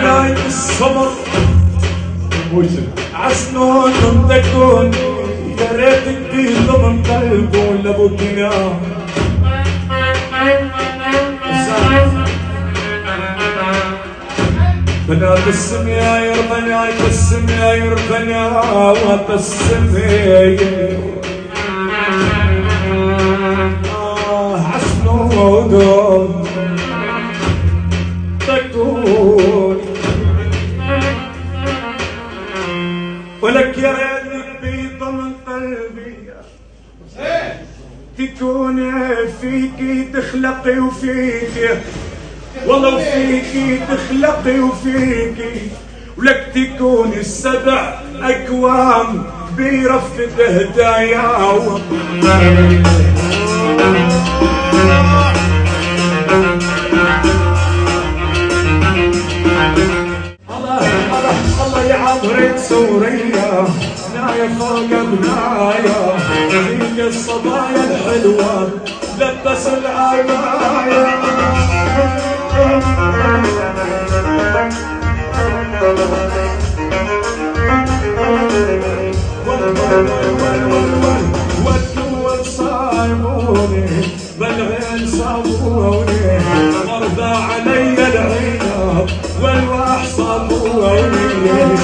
ولاية الصبر عسنون تكون يا ريتك تهضم من قلبه لابوك ينام. بنات السماير بنات السماير بنات السماير عسنون تكون ولك يا ريتك بيضة من قلبي تكون فيكي تخلقي وفيكي والله وفيكي تخلقي وفيكي ولك تكون السبع أكوام برفة هدايا. الله يا عبرة سوريا نايا فوق بنايا فيك الصبايا الحلوة لبس العباية. والدول صايموني بالغين صابوني مرضى علي العنب والواح صابوني